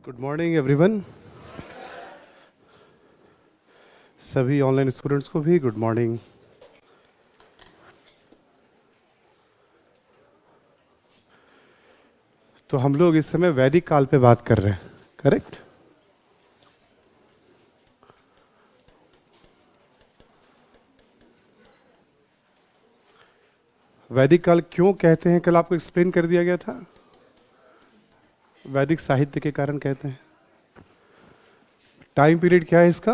Good morning everyone. सभी online students को भी गुड मॉर्निंग। तो हम लोग इस समय वैदिक काल पे बात कर रहे हैं, करेक्ट? वैदिक काल क्यों कहते हैं, कल आपको एक्सप्लेन कर दिया गया था। वैदिक साहित्य के कारण कहते हैं। टाइम पीरियड क्या है इसका?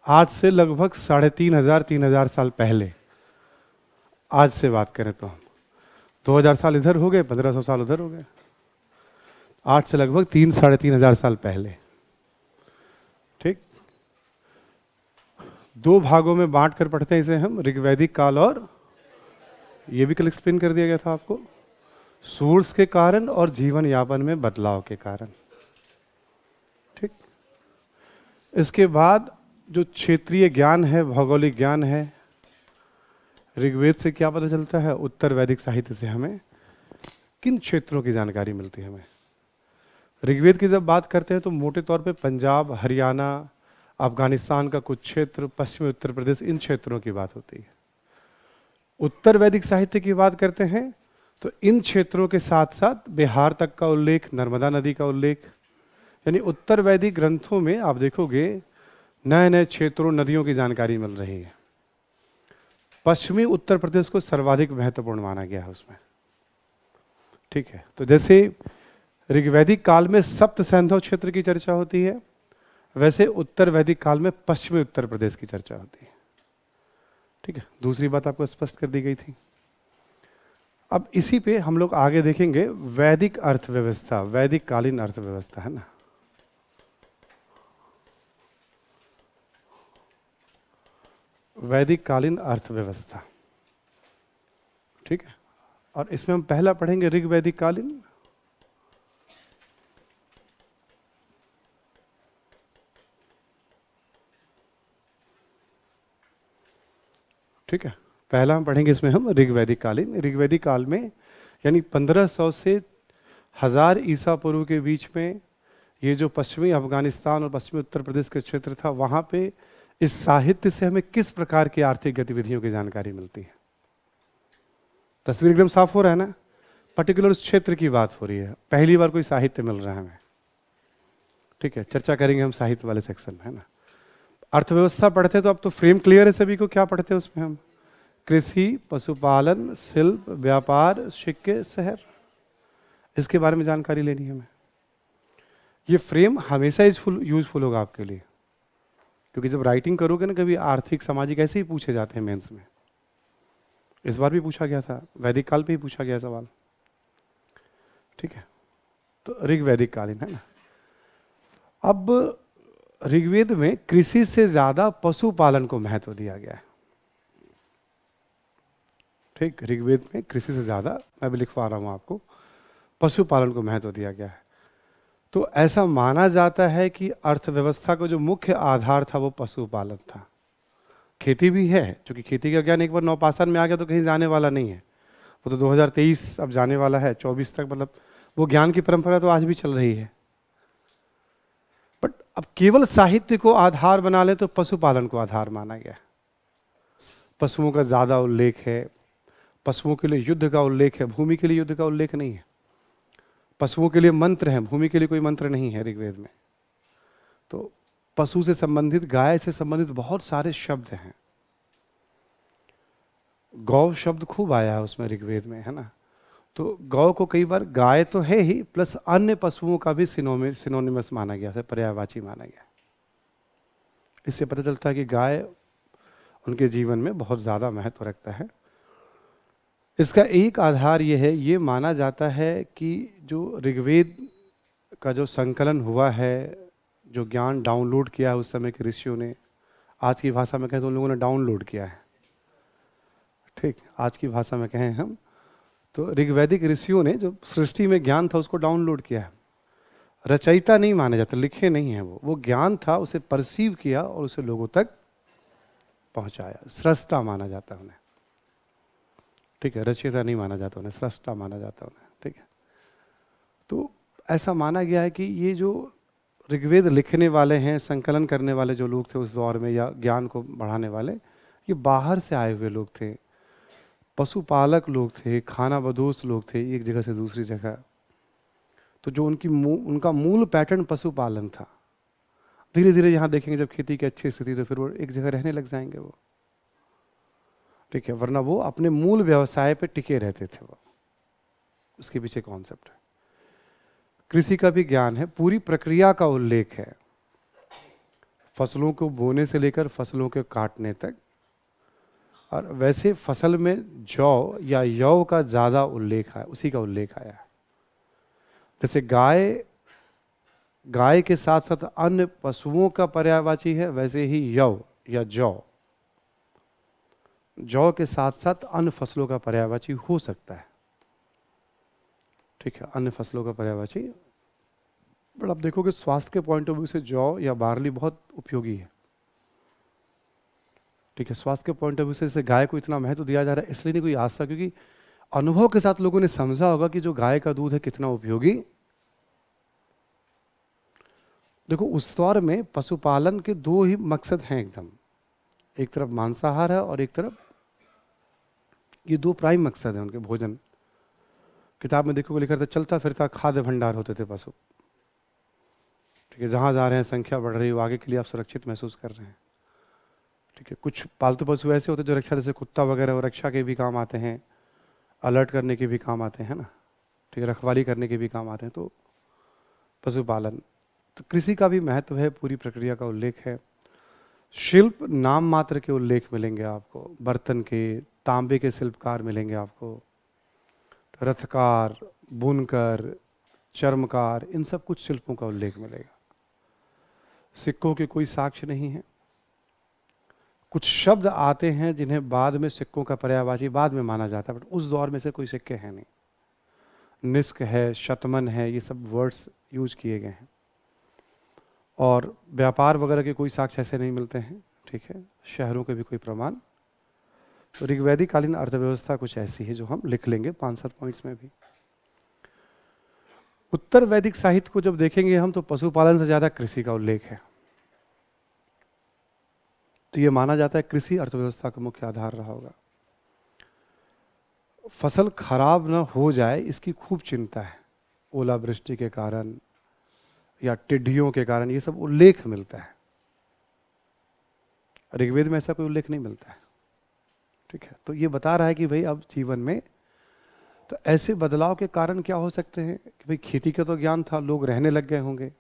आज से लगभग 3,500 साल पहले। आज से बात करें तो हम 2000 साल इधर हो गए, 1500 साल उधर हो गए। आज से लगभग 3,000-3,500 साल पहले। ठीक, दो भागों में बांट कर पढ़ते हैं इसे हम, ऋग्वैदिक काल और ये भी कल एक्सप्लेन कर दिया गया था आपको, सोर्स के कारण और जीवन यापन में बदलाव के कारण। ठीक, इसके बाद जो क्षेत्रीय ज्ञान है, भौगोलिक ज्ञान है, ऋग्वेद से क्या पता चलता है, उत्तर वैदिक साहित्य से हमें किन क्षेत्रों की जानकारी मिलती है। हमें ऋग्वेद की जब बात करते हैं तो मोटे तौर पे पंजाब, हरियाणा, अफगानिस्तान का कुछ क्षेत्र, पश्चिमी उत्तर प्रदेश, इन क्षेत्रों की बात होती है। उत्तर वैदिक साहित्य की बात करते हैं तो इन क्षेत्रों के साथ साथ बिहार तक का उल्लेख, नर्मदा नदी का उल्लेख, यानी उत्तर वैदिक ग्रंथों में आप देखोगे नए नए क्षेत्रों, नदियों की जानकारी मिल रही है। पश्चिमी उत्तर प्रदेश को सर्वाधिक महत्वपूर्ण माना गया है उसमें। ठीक है, तो जैसे ऋग्वैदिक काल में सप्त सैंधव क्षेत्र की चर्चा होती है, वैसे उत्तर वैदिक काल में पश्चिमी उत्तर प्रदेश की चर्चा होती है। ठीक है, दूसरी बात आपको स्पष्ट कर दी गई थी। अब इसी पे हम लोग आगे देखेंगे वैदिक अर्थव्यवस्था, वैदिक कालीन अर्थव्यवस्था, है ना। वैदिक कालीन अर्थव्यवस्था, ठीक है। और इसमें हम पहला पढ़ेंगे ऋग्वैदिक कालीन। ठीक है, पहला हम पढ़ेंगे इसमें हम ऋग्वैदिक कालीन। ऋग्वैदिक काल में यानी 1500 से 1000 ईसा पूर्व के बीच में ये जो पश्चिमी अफगानिस्तान और पश्चिमी उत्तर प्रदेश के क्षेत्र था, वहाँ पे इस साहित्य से हमें किस प्रकार की आर्थिक गतिविधियों की जानकारी मिलती है। तस्वीर एकदम साफ हो रहा है ना। पर्टिकुलर उस क्षेत्र की बात हो रही है, पहली बार कोई साहित्य मिल रहा है हमें। ठीक है, चर्चा करेंगे हम साहित्य वाले सेक्शन में, है ना। अर्थव्यवस्था पढ़ते हैं तो अब तो फ्रेम क्लियर है सभी को, क्या पढ़ते हैं उसमें हम? कृषि, पशुपालन, शिल्प, व्यापार, सिक्के, शहर, इसके बारे में जानकारी लेनी है हमें। ये फ्रेम हमेशा यूजफुल होगा आपके लिए, क्योंकि जब राइटिंग करोगे ना, कभी आर्थिक सामाजिक ऐसे ही पूछे जाते हैं मेंस में। इस बार भी पूछा गया था, वैदिक काल पे ही पूछा गया सवाल। ठीक है, तो ऋग्वैदिक कालीन, है ना। अब ऋग्वेद में कृषि से ज्यादा पशुपालन को महत्व दिया गया है। ठीक, ऋग्वेद में कृषि से ज्यादा, मैं भी लिखवा रहा हूं आपको, पशुपालन को महत्व दिया गया है। तो ऐसा माना जाता है कि अर्थव्यवस्था का जो मुख्य आधार था वो पशुपालन था। खेती भी है, क्योंकि खेती का ज्ञान एक बार नवपाषाण में आ गया तो कहीं जाने वाला नहीं है। वो तो 2023 अब जाने वाला है, 24 तक, मतलब वो ज्ञान की परंपरा तो आज भी चल रही है। बट अब केवल साहित्य को आधार बना ले तो पशुपालन को आधार माना गया। पशुओं का ज्यादा उल्लेख है, पशुओं के लिए युद्ध का उल्लेख है, भूमि के लिए युद्ध का उल्लेख नहीं है। पशुओं के लिए मंत्र हैं, भूमि के लिए कोई मंत्र नहीं है ऋग्वेद में। तो पशु से संबंधित, गाय से संबंधित बहुत सारे शब्द हैं। गौ शब्द खूब आया है उसमें ऋग्वेद में, है ना। तो गौ को कई बार गाय तो है ही, प्लस अन्य पशुओं का भी सिनोनिमस माना गया है, पर्यायवाची माना गया। इससे पता चलता है कि गाय उनके जीवन में बहुत ज़्यादा महत्व रखता है। इसका एक आधार ये है, ये माना जाता है कि जो ऋग्वेद का जो संकलन हुआ है, जो ज्ञान डाउनलोड किया है उस समय के ऋषियों ने, आज की भाषा में कहें तो उन लोगों ने डाउनलोड किया है। ठीक, आज की भाषा में कहें हम तो ऋग्वैदिक ऋषियों ने जो सृष्टि में ज्ञान था उसको डाउनलोड किया है। रचयिता नहीं माने जाते, लिखे नहीं है वो ज्ञान था, उसे परसीव किया और उसे लोगों तक पहुंचाया, सृष्टा माना जाता है उन्हें। ठीक है, रचयिता नहीं माना जाता उन्हें, सृष्टा माना जाता उन्हें। ठीक है, तो ऐसा माना गया है कि ये जो ऋग्वेद लिखने वाले हैं, संकलन करने वाले जो लोग थे उस दौर में, या ज्ञान को बढ़ाने वाले, ये बाहर से आए हुए लोग थे, पशुपालक लोग थे, खाना बदोश लोग थे, एक जगह से दूसरी जगह। तो जो उनका मूल पैटर्न पशुपालन था, धीरे धीरे यहाँ देखेंगे जब खेती की अच्छी स्थिति तो फिर वो एक जगह रहने लग जाएंगे वो। ठीक है, वरना वो अपने मूल व्यवसाय पे टिके रहते थे वो, उसके पीछे कॉन्सेप्ट है। कृषि का भी ज्ञान है, पूरी प्रक्रिया का उल्लेख है, फसलों को बोने से लेकर फसलों के काटने तक। और वैसे फसल में जौ या यौ का ज़्यादा उल्लेख है, उसी का उल्लेख आया है। जैसे गाय के साथ साथ अन्य पशुओं का पर्यायवाची है, वैसे ही यौ या जौ के साथ साथ अन्य फसलों का पर्यायवाची हो सकता है। ठीक है, अन्य फसलों का पर्यायवाची। बट आप देखोगे स्वास्थ्य के पॉइंट ऑफ व्यू से जौ या बार्ली बहुत उपयोगी है। ठीक है, स्वास्थ्य के पॉइंट ऑफ व्यू से जैसे गाय को इतना महत्व दिया जा रहा है, इसलिए नहीं कोई आस्था, क्योंकि अनुभव के साथ लोगों ने समझा होगा कि जो गाय का दूध है कितना उपयोगी। देखो, उस दौर में पशुपालन के दो ही मकसद हैं एकदम, एक तरफ मांसाहार है और एक तरफ, ये दो प्राइम मकसद हैं उनके भोजन। किताब में देखोगे लिखा था चलता फिरता खाद्य भंडार होते थे पशु। ठीक है, जहाँ जा रहे हैं संख्या बढ़ रही है, आगे के लिए आप सुरक्षित महसूस कर रहे हैं। ठीक है, कुछ पालतू पशु ऐसे होते हैं जो रक्षा, जैसे कुत्ता वगैरह, वो रक्षा के भी काम आते हैं, अलर्ट करने के भी काम आते हैं ना। ठीक है, रखवाली करने के भी काम आते हैं। तो पशुपालन, तो कृषि का भी महत्व है, पूरी प्रक्रिया का उल्लेख है। शिल्प नाम मात्र के उल्लेख मिलेंगे आपको, बर्तन के, तांबे के शिल्पकार मिलेंगे आपको, रथकार, बुनकर, चर्मकार, इन सब कुछ शिल्पों का उल्लेख मिलेगा। सिक्कों के कोई साक्ष्य नहीं है। कुछ शब्द आते हैं जिन्हें बाद में सिक्कों का पर्यायवाची बाद में माना जाता है, बट उस दौर में से कोई सिक्के हैं नहीं। निष्क है, शतमन है, ये सब वर्ड्स यूज किए गए हैं। और व्यापार वगैरह के कोई साक्ष्य ऐसे नहीं मिलते हैं। ठीक है, शहरों के भी कोई प्रमाण। तो ऋग्वैदिक कालीन अर्थव्यवस्था कुछ ऐसी है जो हम लिख लेंगे 5-7 पॉइंट्स में भी। उत्तर वैदिक साहित्य को जब देखेंगे हम, तो पशुपालन से ज्यादा कृषि का उल्लेख है। तो ये माना जाता है कृषि अर्थव्यवस्था का मुख्य आधार रहा होगा। फसल खराब न हो जाए इसकी खूब चिंता है, ओलावृष्टि के कारण या टिड्डियों के कारण, ये सब उल्लेख मिलता है। ऋग्वेद में ऐसा कोई उल्लेख नहीं मिलता है। ठीक है, तो ये बता रहा है कि भाई अब जीवन में तो ऐसे बदलाव के कारण क्या हो सकते हैं कि भाई खेती का तो ज्ञान था, लोग रहने लग गए होंगे।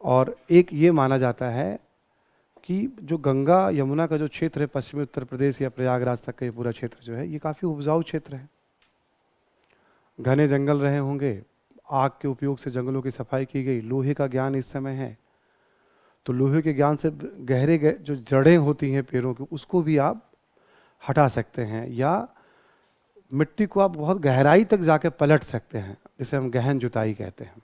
और एक ये माना जाता है कि जो गंगा यमुना का जो क्षेत्र है, पश्चिमी उत्तर प्रदेश या प्रयागराज तक का ये पूरा क्षेत्र जो है, ये काफ़ी उपजाऊ क्षेत्र है। घने जंगल रहे होंगे, आग के उपयोग से जंगलों की सफाई की गई, लोहे का ज्ञान इस समय है, तो लोहे के ज्ञान से गहरे जो जड़ें होती हैं पेड़ों की, उसको भी आप हटा सकते हैं, या मिट्टी को आप बहुत गहराई तक जाके पलट सकते हैं, जिसे हम गहन जुताई कहते हैं।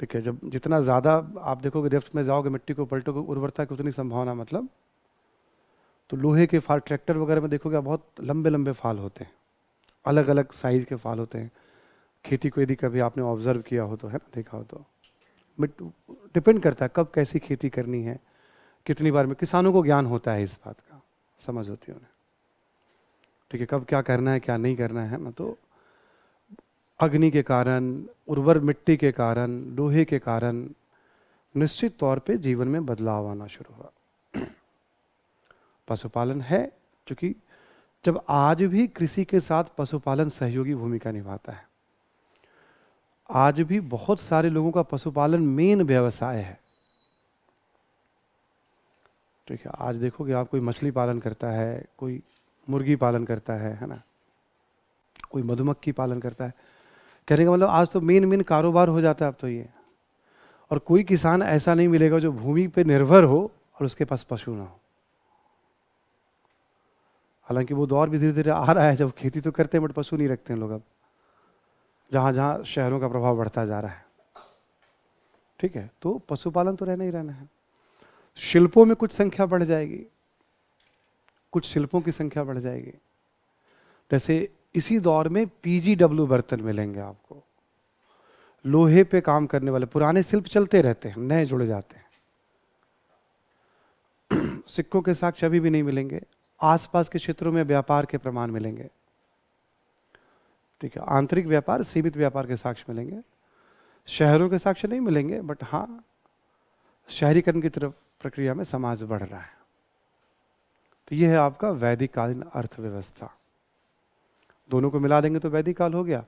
ठीक है, जब जितना ज़्यादा आप देखोगे डेप्थ में जाओगे, मिट्टी को पलटोगे, उर्वरता की उतनी संभावना, मतलब तो लोहे के फाल, ट्रैक्टर वगैरह में देखोगे बहुत लंबे लंबे फाल होते हैं, अलग अलग साइज के फाल होते हैं। खेती को यदि कभी आपने ऑब्जर्व किया हो तो, है ना, देखा हो तो, डिपेंड करता है कब कैसी खेती करनी है, कितनी बार में। किसानों को ज्ञान होता है इस बात का, समझ होती है उन्हें। ठीक है, कब क्या करना है क्या नहीं करना है ना। तो अग्नि के कारण, उर्वर मिट्टी के कारण, लोहे के कारण निश्चित तौर पे जीवन में बदलाव आना शुरू हुआ। पशुपालन है, क्योंकि जब आज भी कृषि के साथ पशुपालन सहयोगी भूमिका निभाता है। आज भी बहुत सारे लोगों का पशुपालन मेन व्यवसाय है। ठीक है, आज देखोगे आप, कोई मछली पालन करता है, कोई मुर्गी पालन करता है ना, कोई मधुमक्खी पालन करता है। कहने का मतलब आज तो मेन कारोबार हो जाता है अब तो ये। और कोई किसान ऐसा नहीं मिलेगा जो भूमि पे निर्भर हो और उसके पास पशु ना हो। हालांकि वो दौर भी धीरे धीरे आ रहा है जब खेती तो करते हैं बट पशु नहीं रखते हैं लोग अब। जहाँ जहाँ शहरों का प्रभाव बढ़ता जा रहा है। ठीक है, तो पशुपालन तो रहना ही रहना है। शिल्पों में कुछ संख्या बढ़ जाएगी, कुछ शिल्पों की संख्या बढ़ जाएगी। जैसे इसी दौर में पीजीडब्ल्यू बर्तन मिलेंगे आपको, लोहे पे काम करने वाले। पुराने शिल्प चलते रहते हैं, नए जुड़ जाते हैं। सिक्कों के साक्ष्य अभी भी नहीं मिलेंगे। आसपास के क्षेत्रों में व्यापार के प्रमाण मिलेंगे। ठीक है, आंतरिक व्यापार, सीमित व्यापार के साक्ष्य मिलेंगे। शहरों के साक्ष्य नहीं मिलेंगे, बट हाँ, शहरीकरण की तरफ प्रक्रिया में समाज बढ़ रहा है। तो यह है आपका वैदिक कालीन अर्थव्यवस्था। दोनों को मिला देंगे तो वैदिक काल हो गया।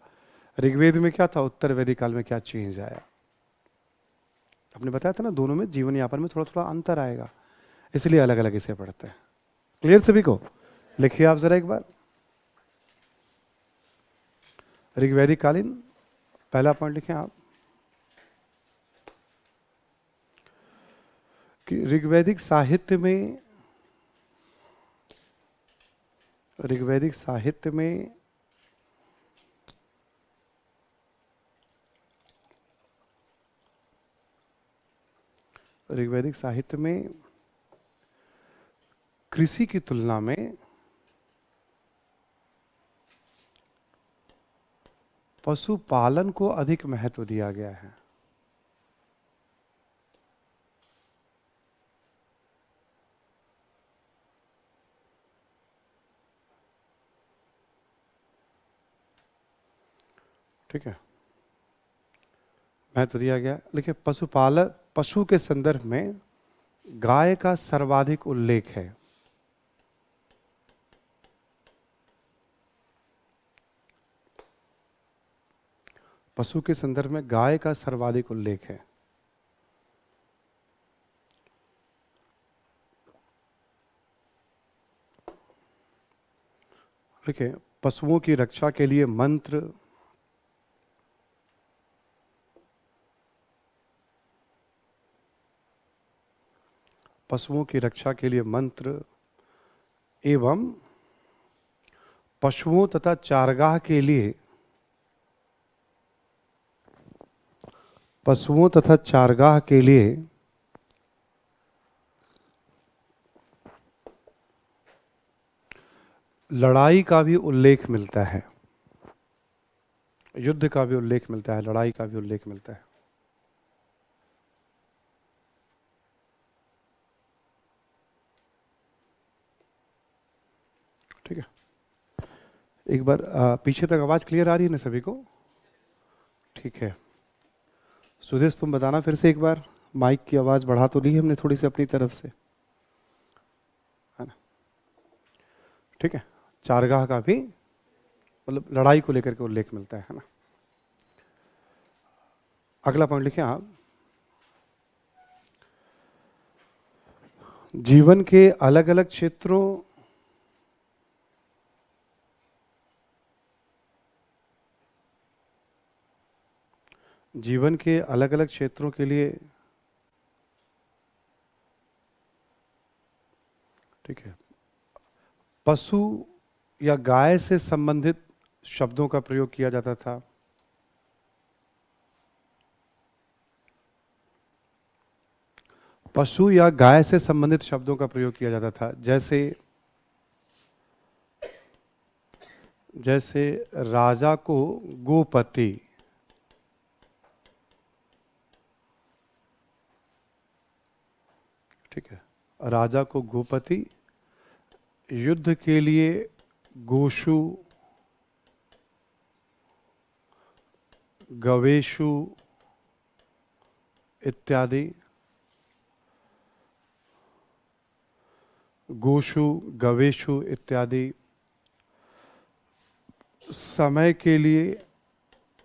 ऋग्वेद में क्या था, उत्तर वैदिक काल में क्या चेंज आया। आपने बताया था ना, दोनों में जीवन यापन में थोड़ा थोड़ा अंतर आएगा, इसलिए अलग अलग इसे पढ़ते हैं। क्लियर सभी को? लिखिए आप जरा एक बार। ऋग्वैदिक कालीन, पहला पॉइंट लिखें आप कि ऋग्वैदिक साहित्य में ऋग्वैदिक साहित्य में ऋग्वैदिक साहित्य में कृषि की तुलना में पशुपालन को अधिक महत्व दिया गया है। ठीक है, महत्व दिया गया। लेकिन पशुपालन, पशु के संदर्भ में गाय का सर्वाधिक उल्लेख है। पशु के संदर्भ में गाय का सर्वाधिक उल्लेख है। देखिए, पशुओं की रक्षा के लिए मंत्र, पशुओं की रक्षा के लिए मंत्र एवं पशुओं तथा चारगाह के लिए, पशुओं तथा चारगाह के लिए लड़ाई का भी उल्लेख मिलता है। युद्ध का भी उल्लेख मिलता है, लड़ाई का भी उल्लेख मिलता है। ठीक है, एक बार पीछे तक आवाज क्लियर आ रही है ना सभी को? ठीक है, सुदेश तुम बताना फिर से एक बार, माइक की आवाज बढ़ा तो ली हमने थोड़ी सी अपनी तरफ से, है ना? ठीक है, चारगाह का भी मतलब लड़ाई को लेकर के उल्लेख मिलता है ना? अगला पॉइंट लिखें आप, जीवन के अलग अलग क्षेत्रों, जीवन के अलग अलग क्षेत्रों के लिए, ठीक है, पशु या गाय से संबंधित शब्दों का प्रयोग किया जाता था। पशु या गाय से संबंधित शब्दों का प्रयोग किया जाता था, जैसे जैसे राजा को गोपति, ठीक है, राजा को गोपति, युद्ध के लिए गोशु, गवेशु इत्यादि, गोशु गवेशु इत्यादि, समय के लिए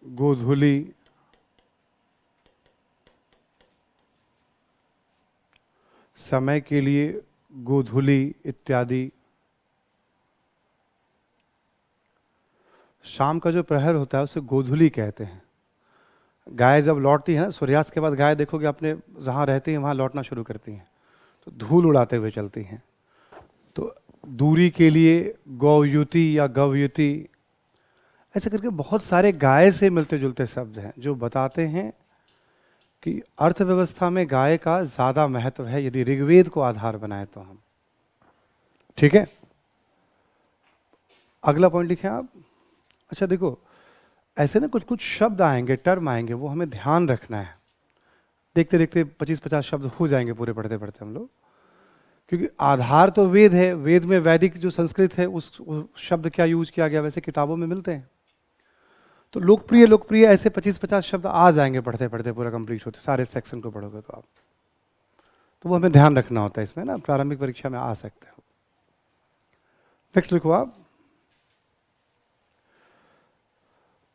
गोधुली, समय के लिए गोधुली इत्यादि। शाम का जो प्रहर होता है उसे गोधुली कहते हैं। गाय जब लौटती है ना, सूर्यास्त के बाद गाय देखोगे अपने जहाँ रहती हैं वहाँ लौटना शुरू करती हैं, तो धूल उड़ाते हुए चलती हैं। तो दूरी के लिए गौयुति या गवयुति, ऐसे करके बहुत सारे गाय से मिलते जुलते शब्द हैं जो बताते हैं कि अर्थव्यवस्था में गाय का ज्यादा महत्व है यदि ऋग्वेद को आधार बनाए तो हम। ठीक है, अगला पॉइंट लिखें आप। अच्छा देखो, ऐसे ना कुछ कुछ शब्द आएंगे, टर्म आएंगे, वो हमें ध्यान रखना है। देखते देखते 25-50 शब्द हो जाएंगे पूरे पढ़ते पढ़ते हम लोग, क्योंकि आधार तो वेद है। वेद में वैदिक जो संस्कृत है उस शब्द क्या यूज किया गया वैसे किताबों में मिलते हैं। तो लोकप्रिय लोकप्रिय ऐसे 25-50 शब्द आ जाएंगे पढ़ते पढ़ते, पूरा कंप्लीट होते सारे सेक्शन को पढ़ोगे तो आप। तो वो हमें ध्यान रखना होता है इसमें ना, प्रारंभिक परीक्षा में आ सकते हो। नेक्स्ट लिखो आप।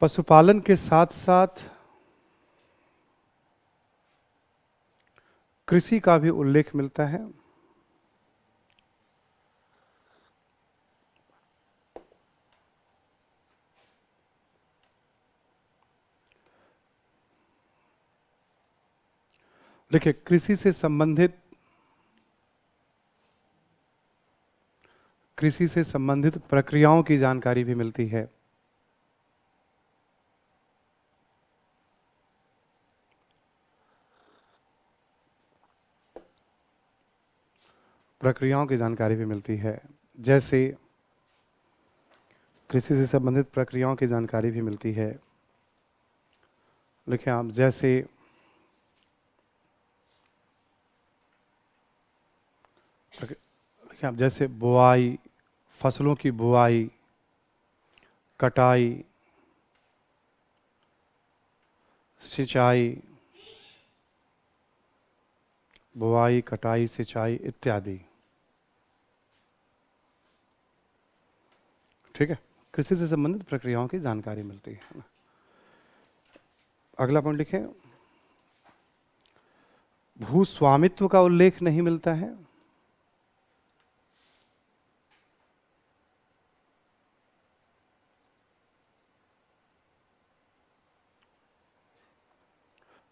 पशुपालन के साथ साथ कृषि का भी उल्लेख मिलता है। देखिए, कृषि से संबंधित प्रक्रियाओं की जानकारी भी मिलती है। प्रक्रियाओं की जानकारी भी मिलती है, जैसे कृषि से संबंधित प्रक्रियाओं की जानकारी भी मिलती है। लिखें आप, जैसे लिखें आप, जैसे बुआई, फसलों की बुआई, कटाई, सिंचाई, बुआई, कटाई, सिंचाई इत्यादि। ठीक है, कृषि से संबंधित प्रक्रियाओं की जानकारी मिलती है ना। अगला पॉइंट लिखें, भूस्वामित्व का उल्लेख नहीं मिलता है।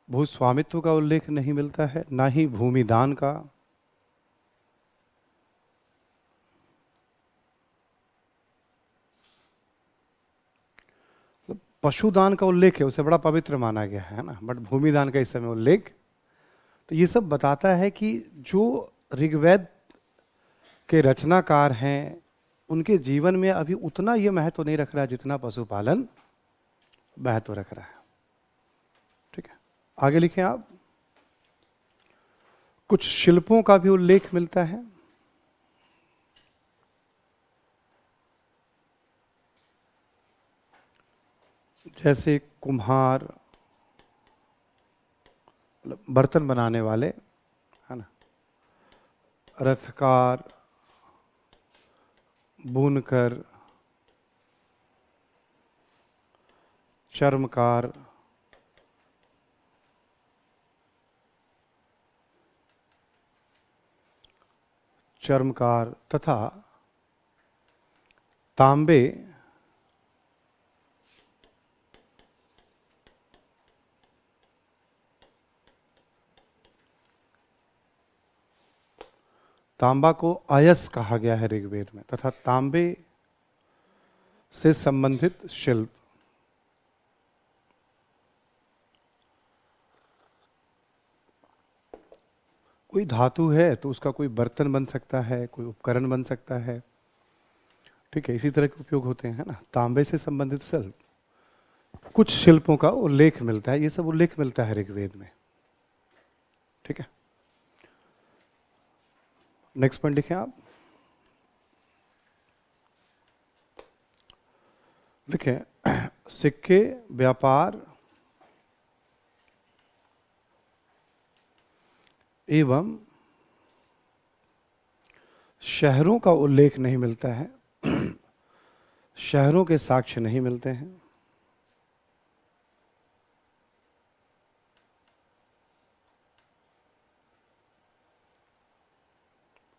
भूस्वामित्व का उल्लेख नहीं मिलता है, ना ही भूमिदान का। पशुदान का उल्लेख है, उसे बड़ा पवित्र माना गया है ना, बट भूमिदान का इस समय उल्लेख। तो ये सब बताता है कि जो ऋग्वेद के रचनाकार हैं उनके जीवन में अभी उतना ये महत्व नहीं रख रहा है जितना पशुपालन महत्व रख रहा है। ठीक है, आगे लिखें आप। कुछ शिल्पों का भी उल्लेख मिलता है। जैसे कुम्हार, मतलब बर्तन बनाने वाले, है ना, रथकार, बुनकर, चर्मकार, तथा तांबे तांबा को अयस कहा गया है ऋग्वेद में, तथा तांबे से संबंधित शिल्प। कोई धातु है तो उसका कोई बर्तन बन सकता है, कोई उपकरण बन सकता है। ठीक है, इसी तरह के उपयोग होते हैं ना, तांबे से संबंधित शिल्प। कुछ शिल्पों का उल्लेख मिलता है, ये सब उल्लेख मिलता है ऋग्वेद में। ठीक है, नेक्स्ट पॉइंट लिखें आप। देखें, सिक्के, व्यापार एवं शहरों का उल्लेख नहीं मिलता है। शहरों के साक्ष्य नहीं मिलते हैं।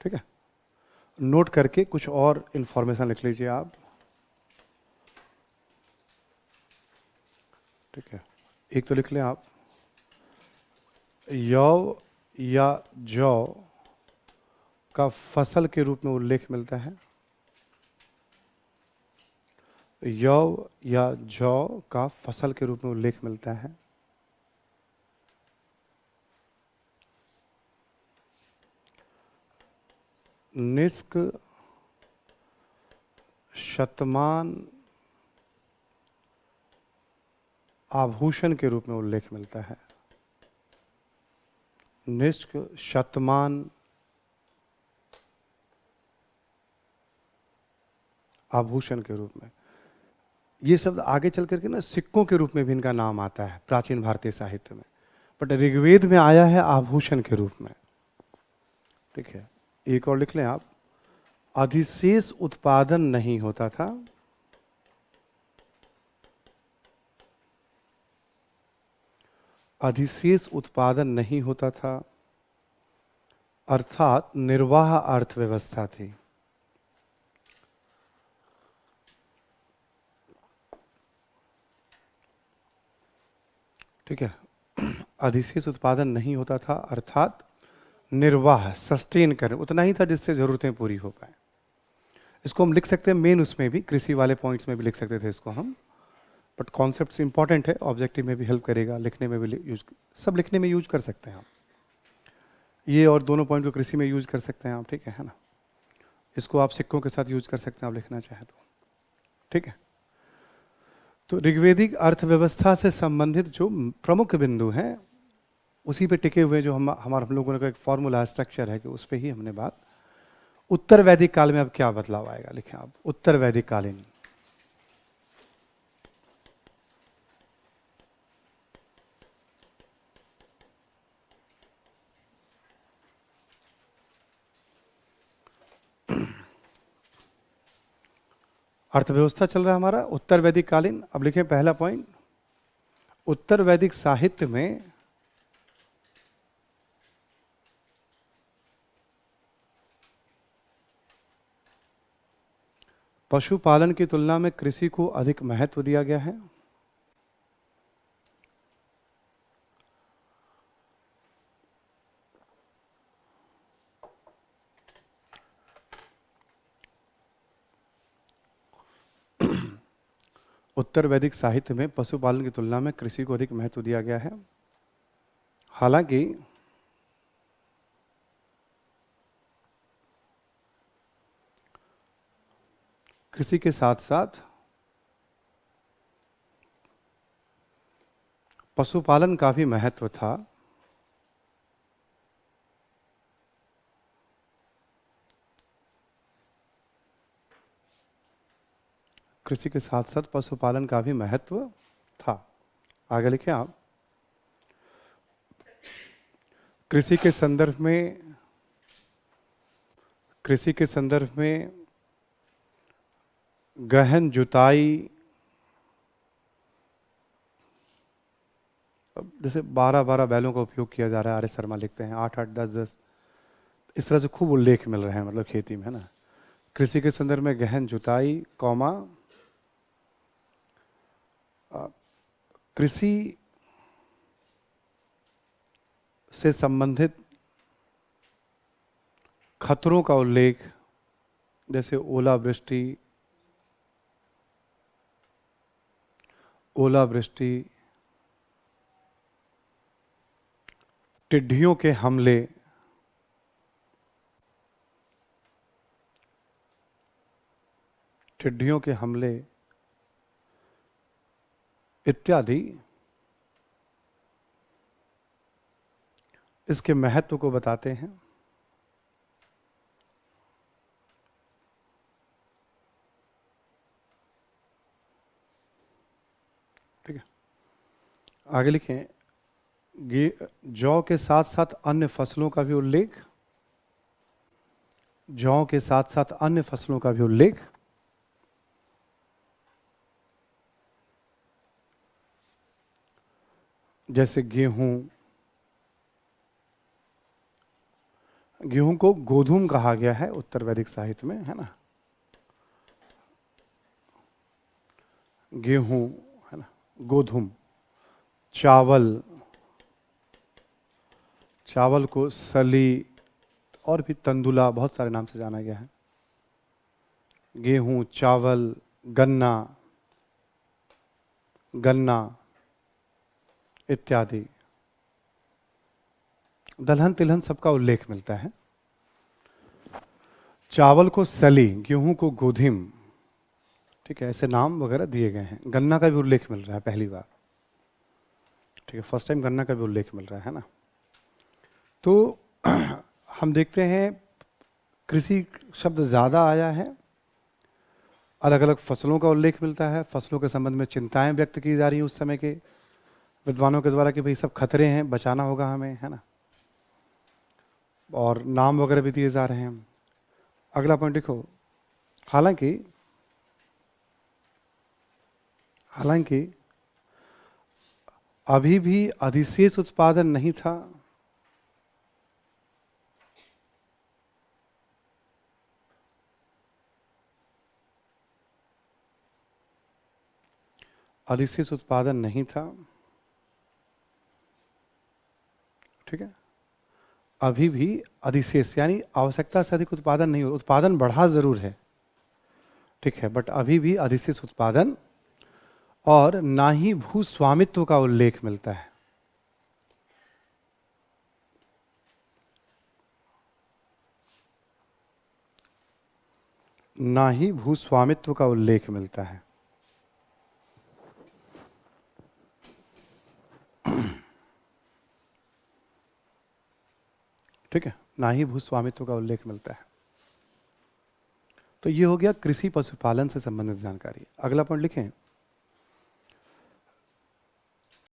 ठीक है, नोट करके कुछ और इंफॉर्मेशन लिख लीजिए आप। ठीक है, एक तो लिख लें आप, यौ या जौ का फसल के रूप में उल्लेख मिलता है। यौ या जौ का फसल के रूप में उल्लेख मिलता है। निष्क शतमान आभूषण के रूप में उल्लेख मिलता है। निष्क शतमान आभूषण के रूप में। ये शब्द आगे चल करके ना सिक्कों के रूप में भी इनका नाम आता है प्राचीन भारतीय साहित्य में, बट ऋग्वेद में आया है आभूषण के रूप में। ठीक है, एक और लिख लें आप। अधिशेष उत्पादन नहीं होता था, अधिशेष उत्पादन नहीं होता था, अर्थात निर्वाह अर्थव्यवस्था थी। ठीक है, अधिशेष उत्पादन नहीं होता था अर्थात निर्वाह सस्टेन कर उतना ही था जिससे जरूरतें पूरी हो पाए। इसको हम लिख सकते हैं मेन उसमें भी, कृषि वाले पॉइंट्स में भी लिख सकते थे इसको हम, बट कॉन्सेप्ट इंपॉर्टेंट है, ऑब्जेक्टिव में भी हेल्प करेगा, लिखने में भी यूज, सब लिखने में यूज कर सकते हैं आप। ये और दोनों पॉइंट को कृषि में यूज कर सकते हैं आप। ठीक है ना, इसको आप सिक्कों के साथ यूज कर सकते हैं आप लिखना चाहें तो। ठीक है, तो ऋग्वेदिक अर्थव्यवस्था से संबंधित जो प्रमुख बिंदु हैं उसी पे टिके हुए जो हम लोगों का एक फॉर्मूला स्ट्रक्चर है कि उस पर ही हमने बात। उत्तर वैदिक काल में अब क्या बदलाव आएगा, लिखें आप। उत्तर वैदिक कालीन अर्थव्यवस्था चल रहा है हमारा उत्तर वैदिक कालीन। अब लिखें पहला पॉइंट, उत्तर वैदिक साहित्य में पशुपालन की तुलना में कृषि को अधिक महत्व दिया गया है। उत्तर वैदिक साहित्य में पशुपालन की तुलना में कृषि को अधिक महत्व दिया गया है। हालांकि कृषि के साथ साथ पशुपालन का भी महत्व था। कृषि के साथ साथ पशुपालन का भी महत्व था। आगे लिखें आप। कृषि के संदर्भ में गहन जुताई, जैसे 12-12 बैलों का उपयोग किया जा रहा है, आर्य शर्मा लिखते हैं 8-8, 10-10, इस तरह से खूब उल्लेख मिल रहे हैं मतलब खेती में, है ना। कृषि के संदर्भ में गहन जुताई, कौमा, कृषि से संबंधित खतरों का उल्लेख, जैसे ओलावृष्टि, टिड्डियों के हमले, इत्यादि इसके महत्व को बताते हैं। ठीक है, आगे लिखें। जौ के साथ साथ अन्य फसलों का भी उल्लेख, जौ के साथ साथ अन्य फसलों का भी उल्लेख, जैसे गेहूं को गोधूम कहा गया है उत्तर वैदिक साहित्य में, है ना। गेहूं, है ना, गोधूम, चावल को सली और भी तंदुला, बहुत सारे नाम से जाना गया है। गेहूं, चावल, गन्ना, गन्ना इत्यादि, दलहन तिलहन सबका उल्लेख मिलता है। चावल को सली, गेहूं को गोधिम, ठीक है, ऐसे नाम वगैरह दिए गए हैं। गन्ना का भी उल्लेख मिल रहा है पहली बार, ठीक है, फर्स्ट टाइम गन्ना का भी उल्लेख मिल रहा है ना। तो हम देखते हैं कृषि शब्द ज़्यादा आया है, अलग अलग फसलों का उल्लेख मिलता है, फसलों के संबंध में चिंताएं व्यक्त की जा रही हैं उस समय के विद्वानों के द्वारा कि भाई सब खतरे हैं, बचाना होगा हमें, है ना, और नाम वगैरह भी दिए जा रहे हैं। अगला पॉइंट देखो, हालांकि अभी भी अधिशेष उत्पादन नहीं था, अधिशेष उत्पादन नहीं था, ठीक है, अभी भी अधिशेष यानी आवश्यकता से अधिक उत्पादन नहीं हो, उत्पादन बढ़ा जरूर है, ठीक है, बट अभी भी अधिशेष उत्पादन और ना ही भू स्वामित्व का उल्लेख मिलता है। ना ही भू स्वामित्व का उल्लेख मिलता है। ठीक है, ना ही भू स्वामित्व का उल्लेख मिलता है। तो ये हो गया कृषि पशुपालन से संबंधित जानकारी। अगला पॉइंट लिखें,